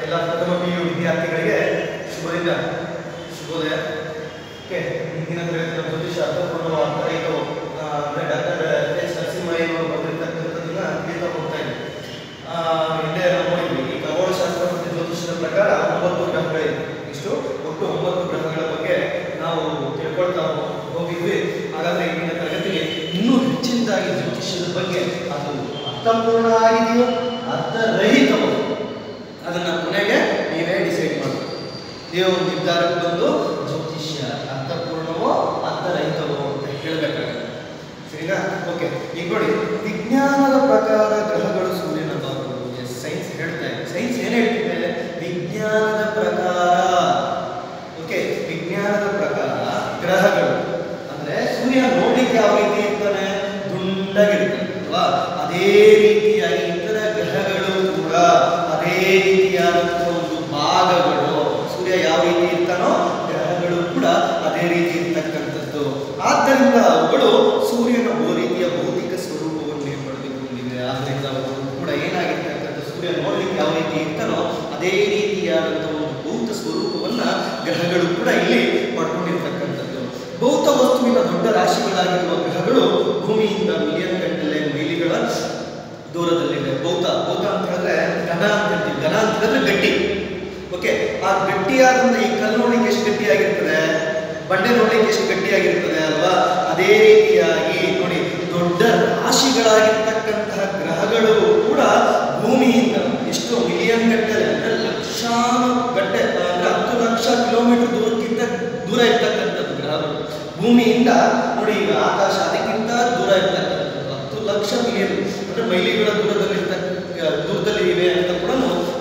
ಎಲ್ಲ ಪ್ರಥಮ PU ವಿದ್ಯಾರ್ಥಿಗಳಿಗೆ ಶುಭೋದಯ. ಓಕೆ, ಇಂದಿನ ತರಗತಿಯ ಜ್ಯೋತಿಷ ಅರ್ಥಪೂರ್ಣವಾದ ಇದು ಡಾಕ್ಟರ್ ಎಚ್ ನರಸಿಂಹಯ್ಯನವರು ಬರೆದಿರ್ತಕ್ಕಂಥದ್ದನ್ನ ತಿಳಿತಾ ಹೋಗ್ತಾ ಇದ್ದೀವಿ. ಹಿಂದೆ ನಾವು ನೋಡಿದ್ವಿ ಈ ಖಗೋಳಶಾಸ್ತ್ರ ಮತ್ತು ಜ್ಯೋತಿಷದ ಪ್ರಕಾರ 9 ಗ್ರಹಗಳಿವೆ. ಇಷ್ಟು ಒಟ್ಟು 9 ಗ್ರಹಗಳ ಬಗ್ಗೆ ನಾವು ತಿಳ್ಕೊಳ್ತಾ ಹೋಗಿದ್ವಿ. ಹಾಗಾದ್ರೆ ಇಂದಿನ ತರಗತಿಗೆ ಇನ್ನೂ ಹೆಚ್ಚಿನದಾಗಿ ಜ್ಯೋತಿಷ್ಯದ ಬಗ್ಗೆ ಅದು ಅರ್ಥಪೂರ್ಣ ಆಗಿದೆಯೋ ಅರ್ಥರಹಿತವೋ ಅದನ್ನ ಕೊನೆಗೆ ನೀವೇ ಡಿಸೈಡ್ ಮಾಡಬೇಕು. ದೇವರು ನಿರ್ಧಾರಕ್ಕೆ ಬಂದು ಜ್ಯೋತಿಷ್ಯ ಅರ್ಥಪೂರ್ಣವೋ ಅರ್ಥರಹಿತವೋ ಅಂತ ಹೇಳಬೇಕಾಗುತ್ತೆ. ಸರಿನಾ? ಓಕೆ, ಈಗ ನೋಡಿ, ವಿಜ್ಞಾನದ ಪ್ರಕಾರ ಗ್ರಹಗಳು ಸೂರ್ಯನ ಬಾಗಿಲು. ಸೈನ್ಸ್ ಹೇಳ್ತಾ ಇದೆ. ಸೈನ್ಸ್ ಏನ್ ಹೇಳ್ತಿದೆ? ವಿಜ್ಞಾನದ ಪ್ರಕಾರ, ಓಕೆ, ವಿಜ್ಞಾನದ ಪ್ರಕಾರ ಗ್ರಹಗಳು ಅಂದ್ರೆ ಸೂರ್ಯ ನೋಡ್ಲಿಕ್ಕೆ ಯಾವ ರೀತಿ ಇರ್ತಾನೆ? ದುಂಡಾಗಿರ್ತಾನೆ ಅಲ್ವಾ? ಅದೇ ರೀತಿಯಾಗಿ ಇತರ ಗ್ರಹಗಳು ಕೂಡ ಅದೇ ರೀತಿಯಾದಂತಹ ಒಂದು ಭಾಗಗಳು. ಸೂರ್ಯ ಯಾವ ರೀತಿ ಇರ್ತಾನೋ ಗ್ರಹಗಳು ಕೂಡ ಅದೇ ರೀತಿ ಇರ್ತಕ್ಕಂಥದ್ದು. ಆದ್ದರಿಂದ ಅವುಗಳು ಸೂರ್ಯನ ರೀತಿಯ ಭೌತಿಕ ಸ್ವರೂಪವನ್ನು ಪಡೆದುಕೊಂಡಿವೆ. ಆದ್ದರಿಂದ ಅವುಗಳು ಕೂಡ ಏನಾಗಿರ್ತಕ್ಕಂಥ ಸೂರ್ಯ ನೋಡ್ಲಿಕ್ಕೆ ಯಾವ ರೀತಿ ಇರ್ತಾನೋ ಅದೇ ರೀತಿಯಾದಂತಹ ಒಂದು ಭೌತ ಸ್ವರೂಪವನ್ನ ಗ್ರಹಗಳು ಕೂಡ ಇಲ್ಲಿ ಪಡ್ಕೊಂಡಿರ್ತಕ್ಕಂಥದ್ದು. ಭೌತ ವಸ್ತುವಿನ ದೊಡ್ಡ ರಾಶಿಗಳಾಗಿರುವ ಗ್ರಹಗಳು ಭೂಮಿಯಿಂದ ಮಿಲಿಯನ್ ಗಟ್ಟಲೆ ಮೈಲಿಗಳ ದೂರದಲ್ಲಿದೆ. ಭೌತ ಅಂತ ಹೇಳಿದ್ರೆ ಘನ ಅಂತ ಹೇಳ್ತೀವಿ. ಘನ ಅಂತ ಹೇಳಿದ್ರೆ ಗಟ್ಟಿ. ಓಕೆ, ಆ ಗಟ್ಟಿಯಾದಂತ ಈ ಕಲ್ಲು ನೋಡ್ಲಿಕ್ಕೆ ಎಷ್ಟು ಗಟ್ಟಿಯಾಗಿರ್ತದೆ, ಬಂಡೆ ನೋಡ್ಲಿಕ್ಕೆ ಎಷ್ಟು ಗಟ್ಟಿಯಾಗಿರ್ತದೆ ಅಲ್ವಾ? ಅದೇ ರೀತಿಯಾಗಿ ನೋಡಿ, ದೊಡ್ಡ ರಾಶಿಗಳಾಗಿರ್ತಕ್ಕಂತಹ ಗ್ರಹಗಳು ಕೂಡ ಭೂಮಿಯಿಂದ ಎಷ್ಟು ಮಿಲಿಯನ್ ಗಟ್ಟಲೆ ಅಂದ್ರೆ ಲಕ್ಷಾನು ಗಟ್ಟೆ ಅಂದ್ರೆ 10 ಲಕ್ಷ ಕಿಲೋಮೀಟರ್ ದೂರ ಇರ್ತಕ್ಕಂಥದ್ದು ಗ್ರಹಗಳು. ಭೂಮಿಯಿಂದ ನೋಡಿ, ಈಗ ಆಕಾಶ ಅದಕ್ಕಿಂತ ದೂರ ಇರ್ತಕ್ಕಂಥದ್ದು 10 ಲಕ್ಷ ಮಿಲಿಯನ್ ಅಂದ್ರೆ ಮೈಲಿಗಳ ದೂರದಲ್ಲಿ ಇವೆ ಅಂತ ಕೂಡ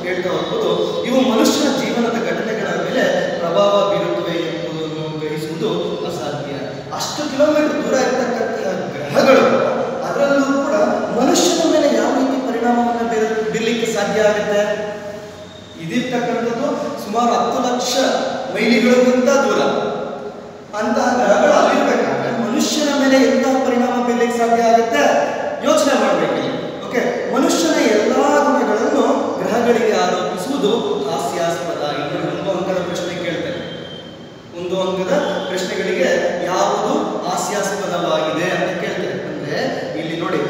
ಹೇಳ್ತಾ ಹೋಗ್ಬೋದು. ಇವು ಮನುಷ್ಯನ ಜೀವನದ ಘಟನೆಗಳ ಮೇಲೆ ಪ್ರಭಾವ ಬೀರುತ್ತವೆ ಎಂಬುದನ್ನು ಗ್ರಹಿಸುವುದು ಅಸಾಧ್ಯ. ಅಷ್ಟು ಕಿಲೋಮೀಟರ್ ದೂರ ಇರ್ತಕ್ಕಂತಹ ಗ್ರಹಗಳು ಅದರಲ್ಲೂ ಕೂಡ ಮನುಷ್ಯನ ಮೇಲೆ ಯಾವ ರೀತಿ ಪರಿಣಾಮವನ್ನು ಬೀರಲಿಕ್ಕೆ ಸಾಧ್ಯ ಆಗುತ್ತೆ? ಇದಿರ್ತಕ್ಕಂಥದ್ದು ಸುಮಾರು 10 ಲಕ್ಷ ಮೈಲಿಗಳಿಗಿಂತ ದೂರ. ಅಂತಹ ಗ್ರಹಗಳು ಅಲ್ಲಿರ್ಬೇಕಾದ್ರೆ ಮನುಷ್ಯನ ಮೇಲೆ ಎಂತಹ ಪರಿಣಾಮ ಬೀರಲಿಕ್ಕೆ ಸಾಧ್ಯ ಆಗುತ್ತೆ? ಯೋಚನೆ ಮಾಡಬೇಕಿಲ್ಲ. ಓಕೆ, ಮನುಷ್ಯನ ಎಲ್ಲಾ ಗುಣಗಳನ್ನು ಗ್ರಹಗಳಿಗೆ ಆರೋಪಿಸುವುದು ಹಾಸ್ಯಾಸ್ಪದ. ಇನ್ನು 1 ಅಂಕದ ಪ್ರಶ್ನೆ ಕೇಳ್ತಾರೆ. 1 ಅಂಕದ ಪ್ರಶ್ನೆಗಳಿಗೆ ಯಾವುದು ಹಾಸ್ಯಾಸ್ಪದವಾಗಿದೆ ಅಂತ ಕೇಳ್ತಾರೆ. ಅಂದ್ರೆ ಇಲ್ಲಿ ನೋಡಿ,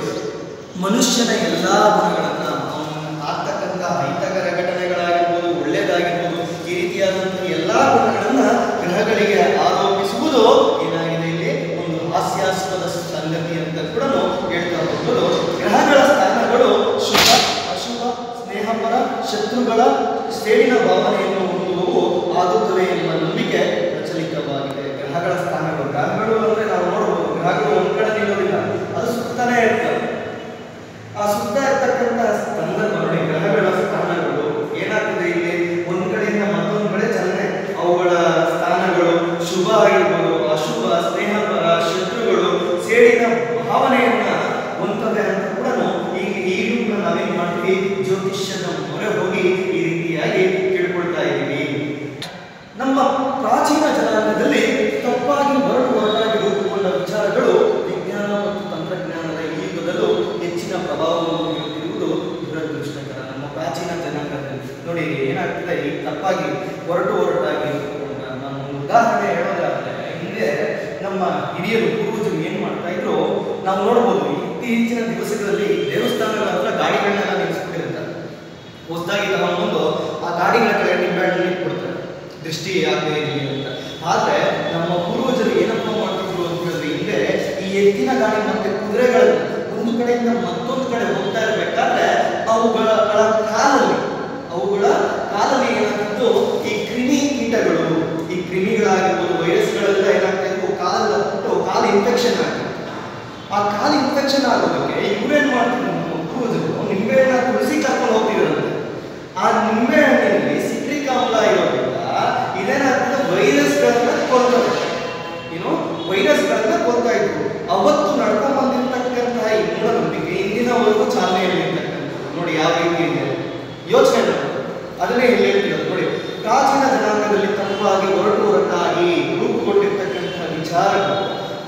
ಮನುಷ್ಯನ ಎಲ್ಲಾ ಗುಣಗಳನ್ನ ಆಗ್ತಕ್ಕಂಥ ಅಹಿತಕರ ಘಟನೆಗಳಾಗಿರ್ಬೋದು, ಒಳ್ಳೇದಾಗಿರ್ಬೋದು, ಈ ರೀತಿಯಾದಂತಹ ಎಲ್ಲಾ ಗುಣಗಳನ್ನ ಗ್ರಹಗಳಿಗೆ ಆರೋಪಿಸುವುದು ಏನಾಗಿದೆ ಇಲ್ಲಿ ಒಂದು ಹಾಸ್ಯಾಸ್ಪದ ಸಂಗತಿ ಅಂತ ಕೂಡ ಹೇಳ್ತಾ ಹೋಗ್ಬೋದು. ಗ್ರಹಗಳ ಸ್ಥಾನಗಳು ಶುಭ, ಅಶುಭ, ಸ್ನೇಹಪರ, ಶತ್ರುಗಳ ಸೇಡಿನ ಭಾವನೆಯನ್ನು ಹೊಂದುವವು ಆಗುತ್ತವೆ ಎಂಬ ನಂಬಿಕೆ ಪ್ರಚಲಿತವಾಗಿದೆ. ಗ್ರಹಗಳ ಸ್ಥಾನಗಳು ಅಂದ್ರೆ ನಾವು ನೋಡಬಹುದು, ಗ್ರಹಗಳು ಒಂದ್ ಕಡೆ ನಿಲ್ಲೋದಿಲ್ಲ, ಅದು ಸುತ್ತಾನೆ ಇರ್ತವೆ. ಆ ಸುತ್ತ ಇರ್ತಕ್ಕಂತಹ ಸಂದರ್ಭ ನೋಡಿ, ಗ್ರಹಗಳ ಸ್ಥಾನಗಳು ಏನಾಗ್ತದೆ ಇಲ್ಲಿ ಒಂದ್ ಕಡೆಯಿಂದ ಮತ್ತೊಂದು ಕಡೆ ಚಲನೆ. ಅವುಗಳ ಸ್ಥಾನಗಳು ಶುಭ ಆಗಿರ್ಬೋದು, ಅಶುಭ, ಸ್ನೇಹಪರ, ಶತ್ರುಗಳು ಸೇಡಿನ ಭಾವನೆಯನ್ನ ಹೊಂದದೆ ಅಂತ ಕೂಡ ಈಗಲೂ ಕೂಡ ನಾವೇನ್ ಮಾಡ್ತೀವಿ? ಜ್ಯೋತಿಷ್ಯದ ಮೊರೆ ಹೋಗಿ ಈ ರೀತಿಯಾಗಿ ತಿಳ್ಕೊಳ್ತಾ ಇದ್ದೀವಿ. ನಮ್ಮ ಪ್ರಾಚೀನ ಜನಾಂಗದಲ್ಲಿ ತಪ್ಪಾಗಿ ಹೊರಟಾಗಿ ರೂಪುಗೊಂಡ ವಿಚಾರಗಳು ವಿಜ್ಞಾನ ಮತ್ತು ತಂತ್ರಜ್ಞಾನದ ಈ ಯುಗದಲ್ಲೂ ಹೆಚ್ಚಿನ ಪ್ರಭಾವವನ್ನು ಬೀರುತ್ತಿರುವುದು ದುರದೃಷ್ಟಕರ. ನಮ್ಮ ಪ್ರಾಚೀನ ಜನಾಂಗದಲ್ಲಿ ನೋಡಿ ಏನಾಗ್ತದೆ, ಈ ತಪ್ಪಾಗಿ ಹೊರಟಾಗಿ ರೂಪುಗೊಂಡ. ನಾನು ಒಂದು ಉದಾಹರಣೆ ಹೇಳೋದಾದ್ರೆ, ಹಿಂದೆ ನಮ್ಮ ಹಿರಿಯರು ಪೂರ್ವಜರು ಏನ್ ಮಾಡ್ತಾ ಇದ್ರು ನಾವು ನೋಡ್ಬೋದು. ಇತ್ತೀಚಿನ ದಿವಸಗಳಲ್ಲಿ ದೇವಸ್ಥಾನಗಳ ಹತ್ರ ಗಾಡಿಗಳನ್ನೆಲ್ಲ ನಿಲ್ಲಿಸ್ಬಿಟ್ಟಿರ್ತಾರೆ. ಹೊಸದಾಗಿ ತಗೊಂಡು ಆ ಗಾಡಿಗಳ ಕಡೆ ನಿಂಬೆಹಣ್ಣು ಕೊಡ್ತಾರೆ, ದೃಷ್ಟಿ ಆಗದೆ ಇರಲಿ ಅಂತ. ಆದ್ರೆ ನಮ್ಮ ಪೂರ್ವಜರು ಏನಪ್ಪ ಮಾಡ್ತಿದ್ರು ಅಂತ ಹೇಳಿದ್ರೆ, ಹಿಂದೆ ಈ ಎತ್ತಿನ ಗಾಡಿ ಮತ್ತೆ ಕುದುರೆಗಳಲ್ಲಿ ಒಂದು ಕಡೆಯಿಂದ ಮತ್ತೊಂದು ಕಡೆ ಹೋಗ್ತಾ ಇರಬೇಕಾದ್ರೆ ಅವುಗಳ ಕಾಲಲ್ಲಿ ಏನಾಗ್ತಿದ್ದು ಈ ಕೀಟಗಳು, ಈ ಕ್ರಿಮಿಗಳಾಗಿರ್ಬೋದು, ವೈರಸ್ಗಳೆಲ್ಲ ಏನಾಗ್ತಾ ಇದ್ವು, ಕಾಲು ಇನ್ಫೆಕ್ಷನ್ ಆಗ್ತಿತ್ತು. ಆ ಕಾಲು ಇನ್ಫೆಕ್ಷನ್ ಆಗೋದಕ್ಕೆ ಇವ್ರೇನ್ ಮಾಡ್ತಿದ್ರು, ನಮ್ಮ ಪೂರ್ವಜರು ನಿಂಬೆಹಣ್ಣ ತುಳಸಿ ಕರ್ಕೊಂಡು ಹೋಗ್ತಿದ್ರಂತೆ. ಆ ನಿಂಬೆಹಣ್ಣಿನಲ್ಲಿ ಸಿಟ್ರಿಕ್ ಆಮ್ಲ ಇರೋದ್ರಿಂದ ಇದೇನಾಗ್ತದೆ, ವೈರಸ್ಗಳನ್ನ ಕೊಲ್ತಾ ಇದ್ರು. ಅವತ್ತು ನಡ್ಕೊಂಡ್ ಬಂದಿರ್ತಕ್ಕಂತಹ ಈ ಮೂಢನಂಬಿಕೆ ಇಂದಿನವರೆಗೂ ಚಾಲನೆಯಲ್ಲಿ ಇರ್ತಕ್ಕಂಥದ್ದು. ನೋಡಿ ಯಾವ ರೀತಿ ಇದೆ, ಯೋಚನೆ ಮಾಡಿ. ಅದನ್ನೇ ಇಲ್ಲಿ ಹೇಳ್ತಿರೋದು ನೋಡಿ, ಪ್ರಾಚೀನ ಜನಾಂಗದಲ್ಲಿ ತಪ್ಪಾಗಿ ಹೊರಟಾಗಿ ರೂಪುಗೊಂಡಿರ್ತಕ್ಕಂತಹ ವಿಚಾರಗಳು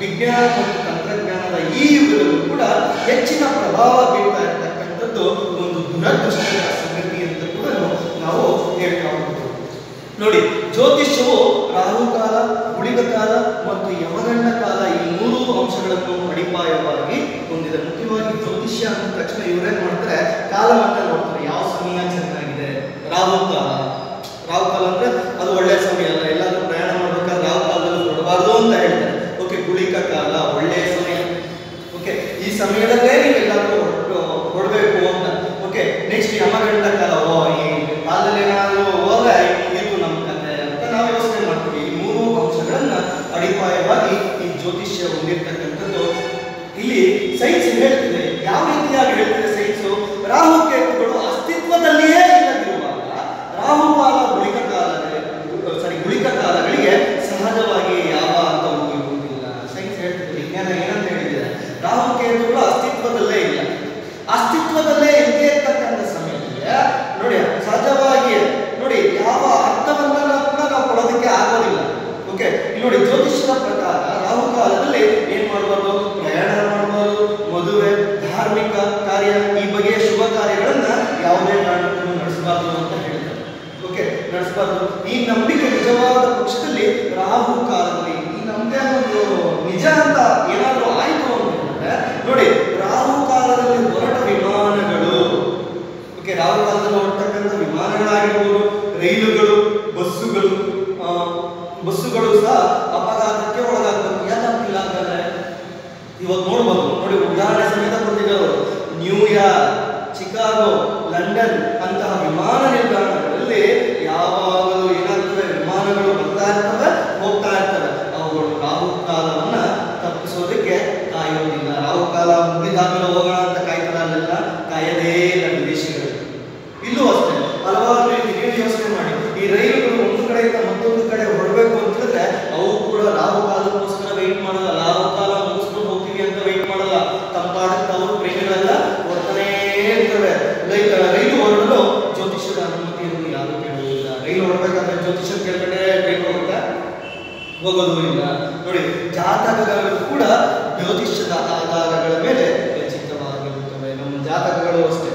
ವಿಜ್ಞಾನ ಮತ್ತು ತಂತ್ರಜ್ಞಾನದ ಈ ಯುಗದಲ್ಲೂ ಕೂಡ ಹೆಚ್ಚಿನ ಪ್ರಭಾವ ಬೀರ್ತಾ ಇರ್ತಕ್ಕಂಥದ್ದು ಒಂದು ದುರದೃಷ್ಟಕರ ಸಂಗತಿ ಅಂತ ಕೂಡ ನಾವು ಜ್ಯೋತಿಷ್ಯ ಅಂದ ತಕ್ಷಣ ಇವರೇನ್ ಮಾಡ್ತಾರೆ, ಕಾಲವನ್ನ ನೋಡ್ತಾರೆ. ಯಾವ ಸಮಯ ಚೆನ್ನಾಗಿದೆ, ರಾಹುಕಾಲ. ರಾಹುಕಾಲ ಅಂದ್ರೆ ಅದು ಒಳ್ಳೆಯ ಸಮಯ ಅಲ್ಲ, ಎಲ್ಲಾದ್ರೂ ಪ್ರಯಾಣ ಮಾಡ್ಬೇಕಾದ್ರೆ ರಾಹುಕಾಲದಲ್ಲಿ ಹೊರಡಬಾರ್ದು ಅಂತ ಹೇಳ್ತಾರೆ. ಓಕೆ, ಗುಳಿಕ ಕಾಲ ಒಳ್ಳೆಯ ಸಮಯ. ಓಕೆ, ಈ ಸಮಯದಲ್ಲೇ ನೀವು ಎಲ್ಲಾದ್ರೂ ಹೊರಡಬೇಕು ಅಂತ. ಓಕೆ, ನೆಕ್ಸ್ಟ್ ಯಮಗಂಡ ಕಾಲ. ಈ ಕಾಲದಲ್ಲಿ ಏನಾದ್ರು ಹೋದ್ರೆ ಇದು ನಮ್ಮ ಕಥೆ ಅಂತ ನಾವು ಯೋಚನೆ ಮಾಡ್ತೀವಿ. ಈ ಮೂರು ಅಂಶಗಳನ್ನ ಅಡಿಪಾಯವಾಗಿ ಈ ಜ್ಯೋತಿಷ್ಯ ಹೊಂದಿರ್ತಕ್ಕಂಥದ್ದು. ಇಲ್ಲಿ ಸೈನ್ಸ್ ಹೇಳ್ತಿದೆ, ಯಾವ ರೀತಿಯಾಗಿ ಹೇಳ್ತಿದೆ ಸೈನ್ಸು, ರಾಹುಕೇತುಗಳು ಅಸ್ತಿತ್ವದಲ್ಲಿಯೇ ಇಲ್ಲದಿರುವಾಗ ರಾಹುಕಾಲ ಗುಳಿಕ ಕಾಲಗಳಿಗೆ ಸಹಜವಾಗಿ ಯಾವ ಹಂತವೂ ಇರುವುದಿಲ್ಲ. ಸೈನ್ಸ್ ಹೇಳ್ತಿದೆ, ವಿಜ್ಞಾನ ಏನಂತ ಹೇಳಿದ್ರೆ, ರಾಹುಕೇತುಗಳು ಅಸ್ತಿತ್ವದಲ್ಲೇ ಇಲ್ಲ. ಅಸ್ತಿತ್ವದಲ್ಲೇ ಇಲ್ಲದೆ ಇರ್ತಕ್ಕಂಥ ಸಮಯದಲ್ಲಿ ನೋಡಿ ಸಹಜವಾಗಿ ನೋಡಿ ಯಾವ ಅರ್ಥವನ್ನ ಕೂಡ ನಾವು ಕೊಡೋದಕ್ಕೆ ಆಗೋದಿಲ್ಲ. ಓಕೆ, ನೋಡಿ ಜ್ಯೋತಿಷ್ಯದ ಪ್ರಕಾರ ರಾಹುಕಾಲದಲ್ಲಿ ಏನ್ ಮಾಡಬಾರ್ದು, ಪ್ರಯಾಣ ಮಾಡಬಾರ್ದು, ಮದುವೆ, ಧಾರ್ಮಿಕ ಕಾರ್ಯ, ಈ ಬಗೆಯ ಶುಭ ಕಾರ್ಯಗಳನ್ನ ಯಾವುದೇ ಕಾರಣಕ್ಕೂ ನಡೆಸಬಾರ್ದು ಅಂತ ಹೇಳ್ತಾರೆ. ಓಕೆ, ನಡೆಸಬಾರ್ದು. ಈ ನಂಬಿಕೆ ನಿಜವಾದ ಪಕ್ಷದಲ್ಲಿ ರಾಹುಕಾಲದಲ್ಲಿ ಈ ನಂಬಿಕೆ ಒಂದು ನಿಜ ಅಂತ ಏನಾದರೂ ಆಯ್ತು ಅಂತಂದ್ರೆ ನೋಡಿ, ರಾಹುಕಾಲದಲ್ಲಿ ಹೊರಟ ವಿಮಾನಗಳು, ಓಕೆ, ರಾಹುಕಾಲದಲ್ಲಿ ಹೊರಟಕ್ಕಂಥ ವಿಮಾನಗಳಾಗಿರ್ಬೋದು, ರೈಲುಗಳು, ಬಸ್ಸುಗಳು ಸಹ ಅಪಘಾತಕ್ಕೆ ಒಳಗಾಗ್ತವೆ. ಯಾಕಾಗ್ತಿಲ್ಲ ಅಂತಂದ್ರೆ ಇವತ್ತು ನೋಡ್ಬೋದು. ನೋಡಿ, ಉದಾಹರಣೆ ಸಮೇತ ಕೊಡ್ತಿದ್ದಾರೆ. ನ್ಯೂಯಾರ್ಕ್, ಚಿಕಾಗೋ, ಲಂಡನ್ ಅಂತಹ ವಿಮಾನ ನಿಲ್ದಾಣಗಳಲ್ಲಿ ಯಾವಾಗಲೂ ಏನಾಗ್ತವೆ, ವಿಮಾನಗಳು ಬರ್ತಾ ಇರ್ತವೆ, ಹೋಗ್ತಾ ಇರ್ತವೆ. ಅವುಗಳು ರಾಹುಕಾಲವನ್ನ ತಪ್ಪಿಸೋದಕ್ಕೆ ಕಾಯೋದಿಲ್ಲ. ರಾಹುಕಾಲ ಮುಗಿದಾದ್ಮೇಲೆ ಹೋಗೋಣ ಅಂತ ಕಾಯ್ತಾರಲ್ಲ, ಕಾಯದೇ ಇಲ್ಲ ವಿದೇಶಿಗಳು. ಇಲ್ಲೂ ಅಷ್ಟೇ ಹಲವಾರು ರೀತಿ ನೀವು ಯೋಚನೆ ಮಾಡಿ. ಈ ರೈಲುಗಳು ಒಂದು ಕಡೆಯಿಂದ ಮತ್ತೊಂದು ಕಡೆ ಹೊರಡಬೇಕು ಅಂತ ಹೇಳಿದ್ರೆ ಅವು ಕೂಡ ರಾಹುಕಾಲಕ್ಕೋಸ್ಕರ ವೆಯ್ಟ್ ಮಾಡಲ್ಲ. ರಾಹುಕಾಲ ಮುಗಿಸ್ಕೊಂಡು ಹೋಗ್ತೀವಿ ಅಂತ ವೆಯ್ಟ್ ಮಾಡಲ್ಲ. ತಂಪಾಡಕ್ಕೆ ಅವರು ಪ್ರೇಮಿಗಳೆಲ್ಲ ಹೊರತಾನೇ ಇರ್ತವೆ. ರೈಲು ಹೊರಡಲು ಜ್ಯೋತಿಷ್ಯದ ಅನುಮತಿಯನ್ನು ಯಾರು ಕೇಳುವುದಿಲ್ಲ. ರೈಲು ಹೊರಡಬೇಕಾದ್ರೆ ಜ್ಯೋತಿಷ್ಯ ಕೆಳಗಡೆ ಟ್ರೈನ್ ಹೋಗೋದು ಇಲ್ಲ. ನೋಡಿ, ಜಾತಕಗಳು ಕೂಡ ಜ್ಯೋತಿಷ್ಯದ ಆಧಾರಗಳ ಮೇಲೆ ರಚಿತವಾಗಿರುತ್ತವೆ. ನಮ್ಮ ಜಾತಕಗಳು ಅಷ್ಟೇ.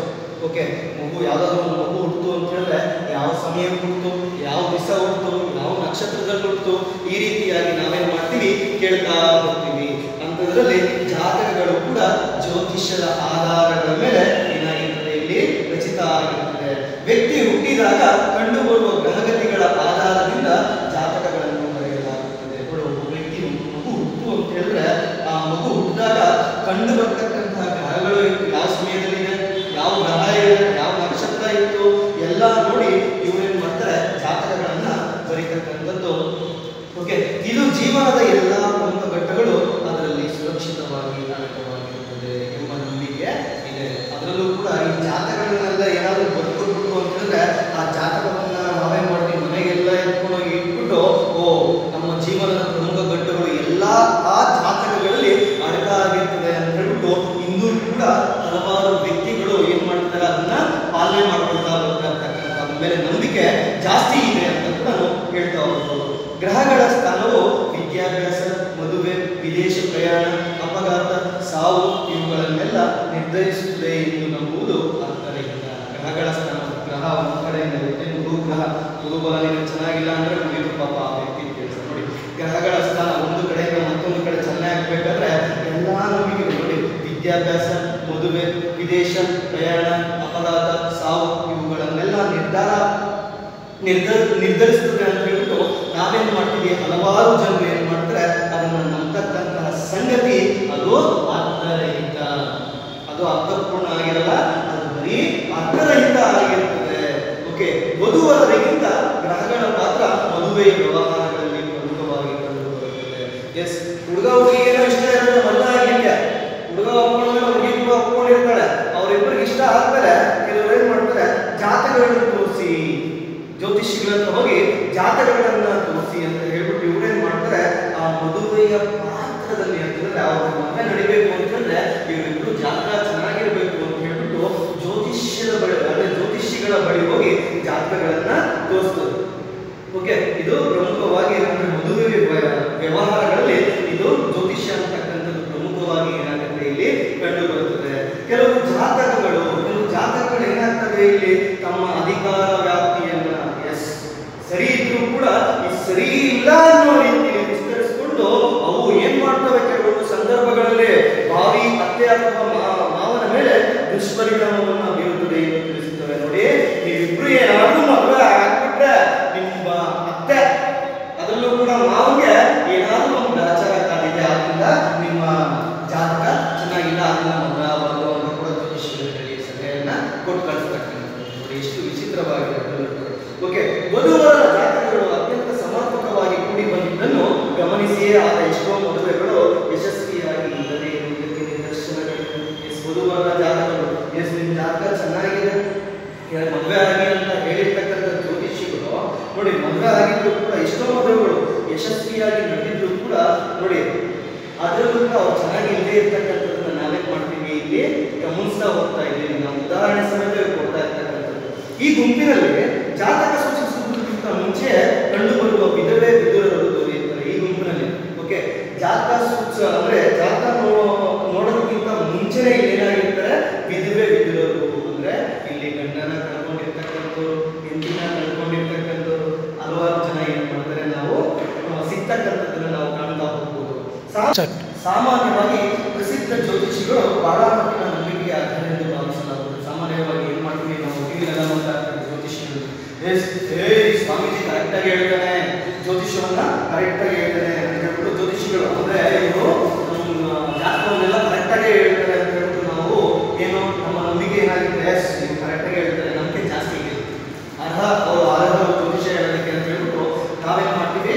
ಓಕೆ, ಮಗು ಯಾವ್ದಾದ್ರು ಒಂದು ಮಗು ಹುಟ್ಟು ಅಂತ ಹೇಳಿದ್ರೆ ಯಾವ ಸಮಯ ಹುಟ್ಟು, ಯಾವ ದಿವಸ ಹುಟ್ಟು, ಯಾವ ನಕ್ಷತ್ರದಲ್ಲಿ ಹುಟ್ಟು, ಈ ರೀತಿಯಾಗಿ ನಾವೇನ್ ಮಾಡ್ತೀವಿ, ಕೇಳ್ತಾ ಹೋಗ್ತೀವಿ. ಅಂಥದ್ರಲ್ಲಿ ಜಾತಕಗಳು ಕೂಡ ಜ್ಯೋತಿಷ್ಯದ ಆಧಾರಗಳ ಮೇಲೆ ಏನಾಗಿರ್ತದೆ, ಇಲ್ಲಿ ರಚಿತ ಆಗಿರ್ತದೆ. ವ್ಯಕ್ತಿ ಹುಟ್ಟಿದಾಗ ಕಂಡುಬರುವ ಗ್ರಹಗತಿಗಳ ಆಧಾರದಿಂದ ಜಾತಕಗಳನ್ನು ಬರೆಯಲಾಗುತ್ತದೆ. ಒಬ್ಬ ವ್ಯಕ್ತಿ ಮಗು ಹುಟ್ಟು ಅಂತ ಹೇಳಿದ್ರೆ ಆ ಮಗು ಹುಟ್ಟಿದಾಗ ಕಂಡು ಬರ್ತಕ್ಕಂತಹ ಗ್ರಹಗಳು ಯಾವ ಸಮಯದಲ್ಲಿದೆ, ಯಾವ ಗ್ರಹ ಇದೆ, ಯಾವ ನಕ್ಷತ್ರ ಇತ್ತು ಎಲ್ಲ ನೋಡಿ ಇವರೇನ್ ಮಾಡ್ತಾರೆ, ಜಾತಕಗಳನ್ನ ಬರೀತಕ್ಕಂಥದ್ದು. ಓಕೆ, ಇದು ಜೀವನದ ಎಲ್ಲ ಪ್ರಮುಖ ಘಟ್ಟಗಳು ಅದರಲ್ಲಿ ಸುರಕ್ಷಿತವಾಗಿ ಅಡಕವಾಗಿರುತ್ತದೆ ಎಂಬ ನಂಬಿಕೆ ಇದೆ. ಅದರಲ್ಲೂ ಕೂಡ ಈ ಜಾತಕಗಳನ್ನೆಲ್ಲ ಏನಾದರೂ ಬದುಕೊಟ್ಬಿಟ್ಟು ಅಂತ ಹೇಳಿದ್ರೆ ಆ ಜಾತಕವನ್ನ ನಾವೇನ್ ಮಾಡ್ತೀವಿ, ಮನೆಗೆಲ್ಲ ಎತ್ಕೊಂಡೋಗಿ ಇಟ್ಬಿಟ್ಟು ನಮ್ಮ ಜೀವನದ ಪ್ರಮುಖ ಘಟ್ಟಗಳು ಎಲ್ಲ ಆ ಜಾತಕಗಳಲ್ಲಿ ಅಡಕ ಆಗಿರ್ತದೆ ಅಂತ ಹೇಳ್ಬಿಟ್ಟು ಇಂದು ಕೂಡ ಹಲವಾರು ವ್ಯಕ್ತಿಗಳು ಏನ್ ಮಾಡ್ತಾರೆ, ಅದನ್ನ ಪಾಲನೆ ಮಾಡ್ಕೊಳ್ತಾ ಬರ್ತಾರೆ. ಅದ್ರ ಮೇಲೆ ನಂಬಿಕೆ ಜಾಸ್ತಿ ಇದೆ ಅಂತ ಕೂಡ ನಾವು ಹೇಳ್ತಾ ಹೋಗ್ಬೋದು. ಗ್ರಹಗಳ ಸ್ಥಾನವು ವಿದ್ಯಾಭ್ಯಾಸ, ಮದುವೆ, ವಿದೇಶ ಪ್ರಯಾಣ, ಅಪಘಾತ, ಸಾವು ಇವುಗಳನ್ನೆಲ್ಲ ನಿರ್ಧರಿಸುತ್ತದೆ ಎಂದು ನಂಬುವುದು ಅರ್ಥರಹಿತ. ಗ್ರಹಗಳ ಸ್ಥಾನ, ಗ್ರಹ ಒಂದು ಕಡೆಯಿಂದ ಇರುತ್ತೆ, ಗುರುಬಲ ನಿಮಗೆ ಚೆನ್ನಾಗಿಲ್ಲ ಅಂದ್ರೆ ಮುಗಿದು ಪಾಪ ಆ ವ್ಯಕ್ತಿ ಕೆಲಸ. ನೋಡಿ, ಗ್ರಹಗಳ ಸ್ಥಾನ ಒಂದು ಕಡೆಯಿಂದ ಮತ್ತೊಂದು ಕಡೆ ಚೆನ್ನಾಗಬೇಕಾದ್ರೆ ಎಲ್ಲ ನಂಬಿಕೆ ನೋಡಿ, ವಿದ್ಯಾಭ್ಯಾಸ, ಮದುವೆ, ವಿದೇಶ ಪ್ರಯಾಣ, ಅಪಘಾತ, ಸಾವು ಇವುಗಳನ್ನೆಲ್ಲ ನಿರ್ಧರಿಸ್ತದೆ ಅಂತ ಹೇಳ್ಬಿಟ್ಟು ನಾವೇನ್ ಮಾಡ್ತೀವಿ, ಹಲವಾರು ಜನರು ಏನ್ ಮಾಡ್ತಾರೆ, ಅದನ್ನ ನಂಬತಕ್ಕಂತಹ ಸಂಗತಿ ಅದು ಅರ್ಥರಹಿತ, ಅದು ಅರ್ಥಪೂರ್ಣ ಆಗಿರಲ್ಲ, ಅದು ಬರೀ ಅರ್ಥರಹಿತ ಆಗಿರುತ್ತದೆ. ಓಕೆ, ವಧುವರರಿಗಿಂತ ಗ್ರಹಗಳ ಪಾತ್ರ ಮದುವೆಯ ವ್ಯವಹಾರಗಳಲ್ಲಿ ಪ್ರಮುಖವಾಗಿ ಕಂಡುಬರುತ್ತದೆ. ಎಸ್, ಹುಡುಗ ಹುಡುಗಿಗೇನೋ ಇಷ್ಟ ಇರೋದು ಮಲ್ಲ ಆಗ್ಲಿಕ್ಕೆ, ಹುಡುಗ ಒಪ್ಕೊಂಡ್ಮೇಲೆ ಹುಡುಗಿ ಕೂಡ ಒಪ್ಕೊಂಡಿರ್ತಾಳೆ. ಅವರಿಬ್ಬರಿಗೆ ಇಷ್ಟ ಆದ್ಮೇಲೆ ಕೆಲವರು ಏನ್ ಮಾಡ್ತಾರೆ, ಜಾತಕಗಳನ್ನು ತೋರಿಸಿ, ಜ್ಯೋತಿಷಿಗಳನ್ನ ಹೋಗಿ ಜಾತಕಗಳನ್ನ ತೋರಿಸಿ ಅಂತ ಹೇಳ್ಬಿಟ್ಟು ಇವ್ರೇನ್ ಮಾಡ್ತಾರೆ, ಆ ಮದುವೆಯ ಪಾತ್ರದಲ್ಲಿ ಅಂತಂದ್ರೆ ಅವ್ರ ಮದುವೆ ನಡಿಬೇಕು ಅಂತಂದ್ರೆ ಇವರಿಬ್ರು ಜಾತಕ ಚೆನ್ನಾಗಿರ್ಬೇಕು ಅಂತ ಹೇಳ್ಬಿಟ್ಟು ಜ್ಯೋತಿಷ್ಯದ ಬಳಿ, ಅಂದ್ರೆ ಜ್ಯೋತಿಷಿಗಳ ಬಳಿ ಹೋಗಿ ಜಾತಕಗಳನ್ನ ತೋರಿಸ್ತದೆ. ಓಕೆ, ಇದು ಪ್ರಮುಖವಾಗಿ ಅಂದ್ರೆ ಮದುವೆ ವ್ಯವಹಾರಗಳಲ್ಲಿ ಇದು ಜ್ಯೋತಿಷ್ಯ ಅಂತಕ್ಕಂಥದ್ದು ಪ್ರಮುಖವಾಗಿ ಏನಾಗುತ್ತೆ ಇಲ್ಲಿ ಕಂಡು ಬರುತ್ತದೆ. ಕೆಲವು ಜಾತಕಗಳು ಏನಾಗ್ತದೆ ಇಲ್ಲಿ ತಮ್ಮ ಅಧಿಕಾರ ವ್ಯಾಪ್ತಿಯನ್ನ ಸರಿ ಇದ್ರೂ ಕೂಡ ಈ ಸರಿ ಇಲ್ಲ ಅನ್ನೋ ರೀತಿಯಲ್ಲಿ ವಿಸ್ತರಿಸಿಕೊಂಡು ಅವು ಏನ್ ಮಾಡ್ತವೆ, ಕೆಲವೊಂದು ಸಂದರ್ಭಗಳಲ್ಲಿ ಭಾವಿ ಅತ್ತೆ ಅಥವಾ ಮಾವನ ಮೇಲೆ ದುಷ್ಪರಿಣಾಮವನ್ನು ಬೀರುತ್ತದೆ ಎಂದು ತಿಳಿಸುತ್ತವೆ. ನೋಡಿ, ನೀವಿಬ್ರು ಏನಾದ್ರೂ ಮದುವೆ ಆಗ್ಬಿಟ್ರೆ ನಿಮ್ಮ ಅತ್ತೆ ಅದರಲ್ಲೂ ಕೂಡ ಮಾವಿಗೆ ಏನಾದ್ರೂ ಒಂದು ಗ್ರಹಚಾರ ಕಾದಿದೆ, ಆದ್ರಿಂದ ನಿಮ್ಮ ಜಾತಕ ಚೆನ್ನಾಗಿಲ್ಲ, ಅದನ್ನ ಮದುವೆ ಆಗಬಾರ್ದು ಅಂತ ಕೂಡ ಜ್ಯೋತಿಷಿಗಳಲ್ಲಿ ಸಲಹೆಯನ್ನ ಕೊಟ್ಟು ಕಳಿಸ್ತಕ್ಕಂಥದ್ದು. ನೋಡಿ ಎಷ್ಟು ವಿಚಿತ್ರವಾಗಿದೆ. ಓಕೆ, ವಧುವರರ ಜಾತಕಗಳು ಅತ್ಯಂತ ಸಮರ್ಪಕವಾಗಿ ಕೂಡಿ ಬಂದಿದ್ದನ್ನು ಗಮನಿಸಿಯೇ ಆದ ಎಷ್ಟೋ ಮದುವೆಗಳು ಯಶಸ್ವಿಯಾಗಿ ಇಲ್ಲದೆ ಇರುವುದಕ್ಕೆ ನಿದರ್ಶನಗಳಿವೆ. ವಧುವರರ ಜಾತಕಗಳು, ನಿಮ್ಮ ಜಾತಕ ಚೆನ್ನಾಗಿದೆ, ಮದುವೆ ಆಗಿ ಅಂತ ಹೇಳಿರ್ತಕ್ಕಂಥ ಜ್ಯೋತಿಷಿಗಳು ನೋಡಿ, ಮದುವೆ ಆಗಿದ್ರು ಕೂಡ ಎಷ್ಟೋ ಮದುವೆಗಳು ಯಶಸ್ವಿಯಾಗಿ ನಡೆದಿದ್ರು ಕೂಡ ನೋಡಿ, ಅದರಲ್ಲೂ ಕೂಡ ಅವ್ರು ಚೆನ್ನಾಗಿ ಇಲ್ಲದೆ ಇರ್ತಕ್ಕಂಥದ್ದನ್ನ ನಾವೇನ್ ಮಾಡ್ತೀವಿ, ಇಲ್ಲಿ ಗಮನಿಸ್ತಾ ಹೋಗ್ತಾ ಇದ್ದೀವಿ. ನಾವು ಉದಾಹರಣೆ ಸಮೇತ ಕೊಡ್ತಾ ಇರ್ತಕ್ಕಂಥದ್ದು. ಈ ಗುಂಪಿನಲ್ಲಿ ಜಾತಕ ಸೂಚಿಸುವುದಕ್ಕಿಂತ ಮುಂಚೆ ಕಂಡುಬರುವ ವಿಧವೇ ವಿದುರರು ದೊರೆಯುತ್ತಾರೆ. ಈ ಗುಂಪಿನಲ್ಲಿ ಓಕೆ, ಜಾತಕ ಅಂದ್ರೆ ಜಾತಕ ನೋಡೋದಕ್ಕಿಂತ ಮುಂಚೆನೆ ಇಲ್ಲಿ ಏನಾಗಿರ್ತಾರೆ, ವಿಧವೆ ವಿದುರರು ಅಂದ್ರೆ ಇಲ್ಲಿ ಗಂಡನ ಕಳ್ಕೊಂಡಿರ್ತಕ್ಕಂಥವ್ರು, ಹೆಂಡತಿನ ಕಳ್ಕೊಂಡಿರ್ತಕ್ಕಂಥವ್ರು ಹಲವಾರು ಜನ ಏನ್ ಮಾಡ್ತಾರೆ, ನಾವು ಸಿಗ್ತಕ್ಕಂಥದ್ದನ್ನ ನಾವು ಕಾಣ್ತಾ ಹೋಗ್ಬೋದು. ಸಾಮಾನ್ಯವಾಗಿ ಪ್ರಸಿದ್ಧ ಜ್ಯೋತಿಷಿಗಳು ಬಹಳ ಮಟ್ಟಿನ ನಂಬಿಕೆಗೆ ಆಧಾರ ಎಂದು ಭಾವಿಸಲಾಗುತ್ತದೆ. ಸಾಮಾನ್ಯವಾಗಿ ಏನ್ ಮಾಡ್ತೀವಿ ನಾವು, ಟಿವಿನೆಲ್ಲ ನೋಡ್ತಾ ಇರ್ತೀವಿ ಜ್ಯೋತಿಷಿಗಳು, ಸ್ವಾಮೀಜಿ ಕರೆಕ್ಟ್ ಆಗಿ ಹೇಳ್ತಾನೆ, ಜ್ಯೋತಿಷವನ್ನ ಕರೆಕ್ಟ್ ಆಗಿ ಹೇಳ್ತಾನೆ ಅಂತ ಹೇಳ್ಬಿಟ್ಟು ಜ್ಯೋತಿಷಿಗಳು ಅಂದ್ರೆ ಇವರು ಜಾತಕವನ್ನೆಲ್ಲ ಕರೆಕ್ಟ್ ಆಗಿ ಹೇಳ್ತಾರೆ ಅಂತ ಹೇಳ್ಬಿಟ್ಟು ನಾವು ಏನು ನಮ್ಮ ನಂಬಿಕೆ ಏನಾಗಿದೆ, ನೀವು ಕರೆಕ್ಟ್ ಆಗಿ ಹೇಳ್ತಾರೆ, ನಂಬಿಕೆ ಜಾಸ್ತಿ ಇದೆ, ಅರ್ಹ ಜ್ಯೋತಿಷ ಹೇಳೋದಕ್ಕೆ ಅಂತ ಹೇಳ್ಬಿಟ್ಟು ನಾವೇನ್ ಮಾಡ್ತೀವಿ,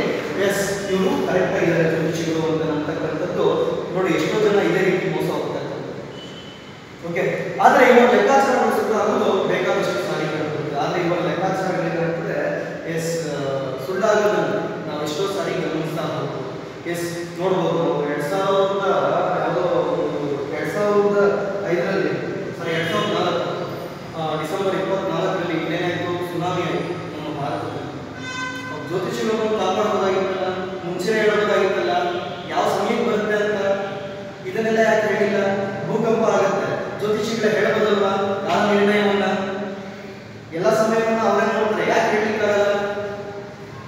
ಇವರು ಕರೆಕ್ಟ್ ಆಗಿದ್ದಾರೆ ಜ್ಯೋತಿಷಿಗಳು ಅಂತ ಅಂತಕ್ಕಂಥದ್ದು. ನೋಡಿ ಎಷ್ಟೋ ಜನ ಇದೇ ರೀತಿ ಮೋಸ ಹೋಗ್ತಕ್ಕಂಥದ್ದು. ಓಕೆ, ಆದ್ರೆ ಇವಾಗ ಲೆಕ್ಕಾಚಾರ ಆಗೋದು ಬೇಕಾದಷ್ಟು ಸಾರಿ ಕಾಣ್ತದೆ. ಆದ್ರೆ ಇವಾಗ ಲೆಕ್ಕಾಚಾರಗಳೇನಾಗ್ತದೆ, ಸುಳ್ಳಾಗೋದನ್ನು ನಾವು ಎಷ್ಟೋ ಸಾರಿ ಗಮನಿಸ್ತಾ ಹೋಗ್ಬೋದು. ನೋಡ್ಬೋದು ನಾವು 2005ರಲ್ಲಿ ಸಾರಿ 2004 ಡಿಸೆಂಬರ್ 24ರಲ್ಲಿ ಏನಾಯಿತು, ಸುನಾಮಿ ಆಯಿತು ನಮ್ಮ ಭಾರತದಲ್ಲಿ. ಜ್ಯೋತಿಷಿಗಳನ್ನು ಕಾಪಾಡಬಹುದಾಗಿತ್ತಲ್ಲ, ಮುಂಚೆನೇ ಹೇಳಬಹುದಾಗಿತ್ತಲ್ಲ, ಯಾವ ಸಮಯಕ್ಕೆ ಬರುತ್ತೆ ಅಂತ ಇದನ್ನೆಲ್ಲ ಯಾಕೆ ಹೇಳಿಲ್ಲ? ಭೂಕಂಪ ಆಗುತ್ತೆ, ಜ್ಯೋತಿಷಿಗಳ ಹೇಳಬಹುದಲ್ವಾ ಯಾವ ನಿರ್ಣಯವನ್ನ, ಎಲ್ಲ ಸಮಯವನ್ನ ಅವರೇ ನೋಡ್ತಾರೆ, ಯಾಕೆ ಹೇಳಿಕ್ಕಾಗಲ್ಲ?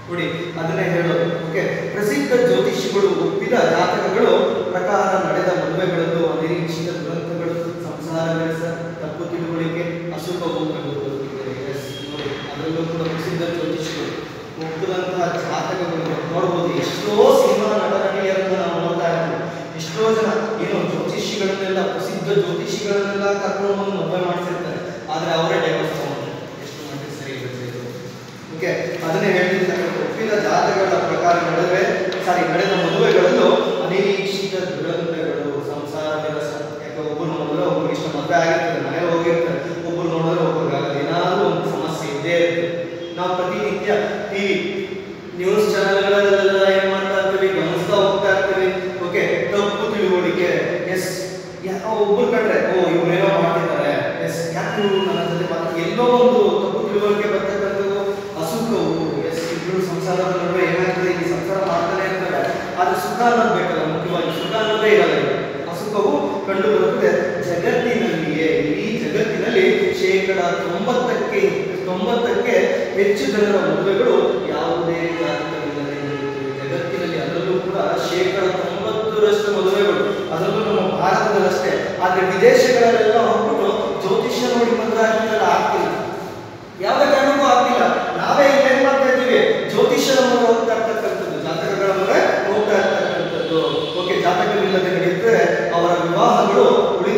ನೋಡಿ ಅದನ್ನೇ ಹೇಳೋದು. ಓಕೆ, ಪ್ರಸಿದ್ಧ ಜ್ಯೋತಿಷಿಗಳು ಒಪ್ಪಿದ ಜಾತಕಗಳು ಪ್ರಕಾರ ನಡೆದ ಮದುವೆಗಳಲ್ಲೂ ಅನಿರೀಕ್ಷಿತ ದುರಂತಗಳು, ಸಂಸಾರ ಕೆಲಸ, ತಪ್ಪು ತಿಳುವಳಿಕೆ, ಅಸುಖವು ಕಂಡುಬರುತ್ತಿದೆ. ನೋಡಿ ಅದರಲ್ಲೂ ಕೂಡ ಪ್ರಸಿದ್ಧ ಜ್ಯೋತಿಷಿಗಳು ಒಪ್ಪಿದಂತಹ ಜಾತಕಗಳು ನೋಡ್ಬೋದು. ಎಷ್ಟೋ ಸಿನಿಮಾ ನಟನಟಿಯರನ್ನ ನಾವು ನೋಡ್ತಾ ಇರ್ತೀವಿ. ಎಷ್ಟೋ ಜನ ಏನು ಜ್ಯೋತಿಷಿಗಳನ್ನೆಲ್ಲ, ಪ್ರಸಿದ್ಧ ಜ್ಯೋತಿಷಿಗಳನ್ನೆಲ್ಲ ಕರ್ಕೊಂಡು ಬಂದು ಮದುವೆ ಮಾಡಿಸಿರ್ತಾರೆ, ಆದ್ರೆ ಅವರೇ ಡೈವರ್ಸ್ ತಗೊಂಡ್ರೆ ಎಷ್ಟು ಮಟ್ಟಿಗೆ ಸರಿ ಇರುತ್ತೆ ಇದು. ಓಕೆ, ಅದನ್ನೇ ಹೇಳ್ತಿರ್ತಾರೆ, ಒಪ್ಪಿದ ಜಾತಕಗಳ ಪ್ರಕಾರ ನಡೆದ ಮದುವೆಗಳಲ್ಲೂ ಅನಿರೀಕ್ಷಿತ ದುರಂತಗಳು, ಸಂಸಾರ ಕೆಲಸ. ಯಾಕೆ ಒಬ್ಬರು ನೋಡಿದ್ರೆ ಒಬ್ಬರಿಗೆ ಇಷ್ಟ ಮದುವೆ ಆಗಿರ್ತಾರೆ, ಮನೆ ಹೋಗಿರ್ತಾರೆ, ಒಬ್ಬರು ನೋಡಿದ್ರೆ ಒಬ್ಬರಿಗಾಗಲ್ಲ, ಏನಾದ್ರೂ ಒಂದು ಸಮಸ್ಯೆ ಇದ್ದೇ ಇರುತ್ತೆ. ನಾವು ಪ್ರತಿನಿತ್ಯ ಟಿವಿ ನ್ಯೂಸ್ ಚಾನೆಲ್ಗಳಲ್ಲೆಲ್ಲ ಏನ್ ಮಾಡ್ತಾ ಇರ್ತೀವಿ, ಗಮನಿಸ್ತಾ ಹೋಗ್ತಾ ಇರ್ತೀವಿ. ಓಕೆ, ತಪ್ಪು ತಿಳುವಳಿಕೆ, ಒಬ್ಬರು ಕಂಡ್ರೆ ಇವ್ರೇನೋ ಮಾಡ್ತಿದ್ದಾರೆ, ಯಾಕೆ ಇವರು ನನ್ನ ಜೊತೆ ಮಾತ್ರ, ಎಲ್ಲೋ ಒಂದು ತಪ್ಪು ತಿಳುವಳಿಕೆ ಬರ್ತಕ್ಕಂಥದ್ದು, ಅಸುಖವು. ಇಬ್ಬರು ಸಂಸಾರದ ನಡುವೆ ಏನಾಗ್ತದೆ, ಇಲ್ಲಿ ಸಂಸಾರ ಮಾಡ್ತಾನೆ ಇರ್ತಾರೆ, ಆದ್ರೆ ಸುಖ ಅನ್ನೋದು ಬೇಕಲ್ಲ, ಮುಖ್ಯವಾಗಿ ಸುಖ ಅನ್ನೋದೇ ಇರಲ್ಲ, ಅಸುಖವು ಕಂಡು ಬರುತ್ತದೆ. ಜಗತ್ತಿನಲ್ಲಿಯೇ, ಈ ಜಗತ್ತಿನಲ್ಲಿ 90% ಹೆಚ್ಚು ಜನರ ಮದುವೆಗಳು ಯಾವುದೇ ಜಾತಕವಿಲ್ಲದೆ ನಡೆಯುತ್ತವೆ. ಜಗತ್ತಿನಲ್ಲಿ ಅದರಲ್ಲೂ ಕೂಡ 90% ಮದುವೆಗಳು, ಅದರಲ್ಲೂ ನಮ್ಮ ಭಾರತದಲ್ಲಷ್ಟೇ. ಆದ್ರೆ ವಿದೇಶಗಳಲ್ಲೆಲ್ಲ ಹೋಗ್ಬಿಟ್ಟು ಜ್ಯೋತಿಷ್ಯ ನೋಡಿ ಮದುವೆ ಆಗ್ತಿಲ್ಲ, ಯಾವುದೇ ಕಾರಣಕ್ಕೂ ಆಗ್ತಿಲ್ಲ. ನಾವೇ ಏನ್ ಮಾಡ್ತಾ ಇದ್ದೀವಿ, ಜ್ಯೋತಿಷ್ಯರ ಮೊರೆ ಹೋಗ್ತಾ ಇರ್ತಕ್ಕಂಥದ್ದು, ಜಾತಕಗಳ ಮೊರೆ ಹೋಗ್ತಾ ಇರ್ತಕ್ಕಂಥದ್ದು. ಓಕೆ, ಜಾತಕವಿಲ್ಲದೆ ನಡೆಯುತ್ತೆ ಅವರ ವಿವಾಹಗಳು ಉಳಿದ